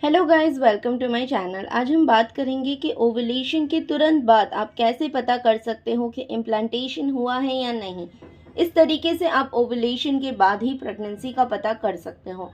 Hello guys, welcome to my channel. आज हम बात करेंगे कि ओवुलेशन के तुरंत बाद आप कैसे पता कर सकते हो कि इम्प्लांटेशन हुआ है या नहीं। इस तरीके से आप ओवुलेशन के बाद ही प्रेगनेंसी का पता कर सकते हो।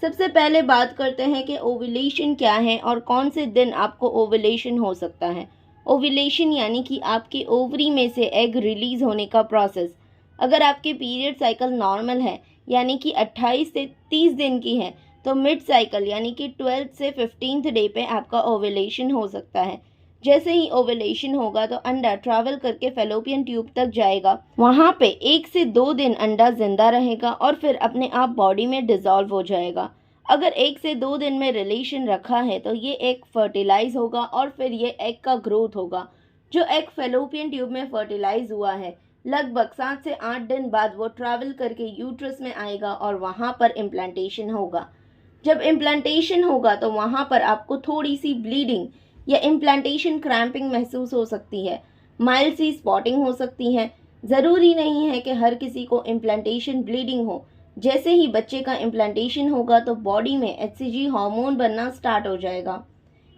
सबसे पहले बात करते हैं कि ओवुलेशन क्या है और कौन से दिन आपको ओवुलेशन हो सकता है। ओवुलेशन यानी कि आपके ओवरी में से एग रिलीज होने का प्रोसेस। अगर आपके पीरियड साइकिल नॉर्मल है यानी कि 28 से 30 दिन की है तो मिड साइकिल यानी कि 12th से 15th डे पे आपका ओवुलेशन हो सकता है। जैसे ही ओवुलेशन होगा तो अंडा ट्रैवल करके फेलोपियन ट्यूब तक जाएगा। वहाँ पे 1 से 2 दिन अंडा जिंदा रहेगा और फिर अपने आप बॉडी में डिसॉल्व हो जाएगा। अगर 1 से 2 दिन में रिलेशन रखा है तो ये एग फर्टिलाइज होगा और फिर ये एग का ग्रोथ होगा। जो एग फेलोपियन ट्यूब में फर्टिलाइज हुआ है लगभग 7 से 8 दिन बाद वो ट्रैवल करके यूट्रस में आएगा और वहाँ पर इम्प्लांटेशन होगा। जब इम्प्लांटेशन होगा तो वहाँ पर आपको थोड़ी सी ब्लीडिंग या इम्प्लांटेशन क्रैम्पिंग महसूस हो सकती है। माइल्ड सी स्पॉटिंग हो सकती है। ज़रूरी नहीं है कि हर किसी को इम्प्लांटेशन ब्लीडिंग हो। जैसे ही बच्चे का इम्प्लांटेशन होगा तो बॉडी में एचसीजी हार्मोन बनना स्टार्ट हो जाएगा।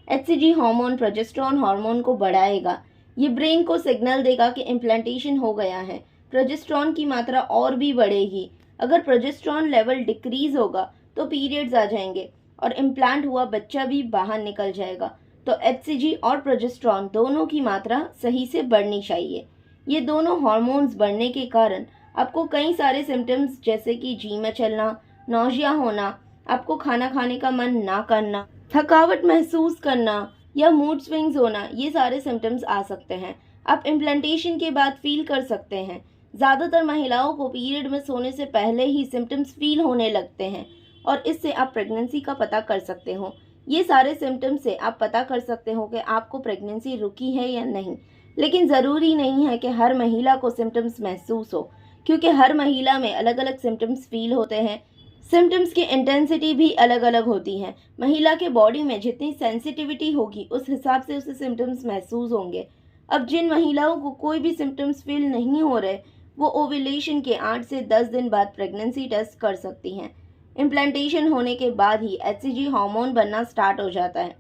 एचसीजी हार्मोन प्रोजेस्टेरॉन हार्मोन को बढ़ाएगा। ये ब्रेन को सिग्नल देगा कि इम्प्लांटेशन हो गया है। प्रोजेस्टेरॉन की मात्रा और भी बढ़ेगी। अगर प्रोजेस्टेरॉन लेवल डिक्रीज होगा तो पीरियड्स आ जाएंगे और इम्प्लांट हुआ बच्चा भी बाहर निकल जाएगा। तो एचसीजी और प्रोजेस्टेरॉन दोनों की मात्रा सही से बढ़नी चाहिए। ये दोनों हार्मोन्स बढ़ने के कारण आपको कई सारे सिम्टम्स जैसे कि जी में चलना, नौजिया होना, आपको खाना खाने का मन ना करना, थकावट महसूस करना या मूड स्विंग्स होना, ये सारे सिम्टम्स आ सकते हैं। आप इम्प्लांटेशन के बाद फील कर सकते हैं। ज़्यादातर महिलाओं को पीरियड में सोने से पहले ही सिम्टम्स फील होने लगते हैं और इससे आप प्रेगनेंसी का पता कर सकते हो। ये सारे सिम्टम्स से आप पता कर सकते हो कि आपको प्रेगनेंसी रुकी है या नहीं। लेकिन ज़रूरी नहीं है कि हर महिला को सिम्टम्स महसूस हो, क्योंकि हर महिला में अलग अलग सिम्टम्स फील होते हैं। सिम्टम्स की इंटेंसिटी भी अलग अलग होती है। महिला के बॉडी में जितनी सेंसिटिविटी होगी उस हिसाब से उसे सिम्टम्स महसूस होंगे। अब जिन महिलाओं को कोई भी सिम्टम्स फील नहीं हो रहे वो ओव्यूलेशन के 8 से 10 दिन बाद प्रेगनेंसी टेस्ट कर सकती हैं। इम्प्लांटेशन होने के बाद ही एचसीजी हार्मोन बनना स्टार्ट हो जाता है।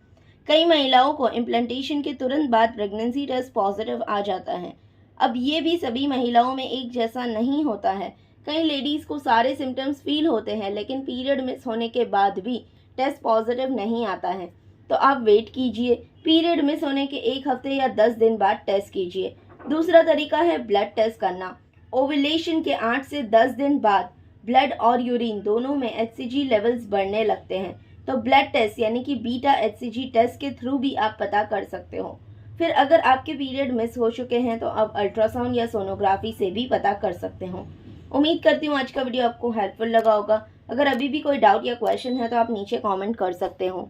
कई महिलाओं को इम्प्लांटेशन के तुरंत बाद प्रेगनेंसी टेस्ट पॉजिटिव आ जाता है। अब ये भी सभी महिलाओं में एक जैसा नहीं होता है। कई लेडीज़ को सारे सिम्टम्स फील होते हैं लेकिन पीरियड मिस होने के बाद भी टेस्ट पॉजिटिव नहीं आता है। तो आप वेट कीजिए, पीरियड मिस होने के 1 हफ्ते या 10 दिन बाद टेस्ट कीजिए। दूसरा तरीका है ब्लड टेस्ट करना। ओवुलेशन के 8 से 10 दिन बाद ब्लड और यूरिन दोनों में एचसीजी लेवल्स बढ़ने लगते हैं। तो ब्लड टेस्ट यानी कि बीटा एचसीजी टेस्ट के थ्रू भी आप पता कर सकते हो। फिर अगर आपके पीरियड मिस हो चुके हैं तो आप अल्ट्रासाउंड या सोनोग्राफी से भी पता कर सकते हो। उम्मीद करती हूँ आज का वीडियो आपको हेल्पफुल लगा होगा। अगर अभी भी कोई डाउट या क्वेश्चन है तो आप नीचे कमेंट कर सकते हो।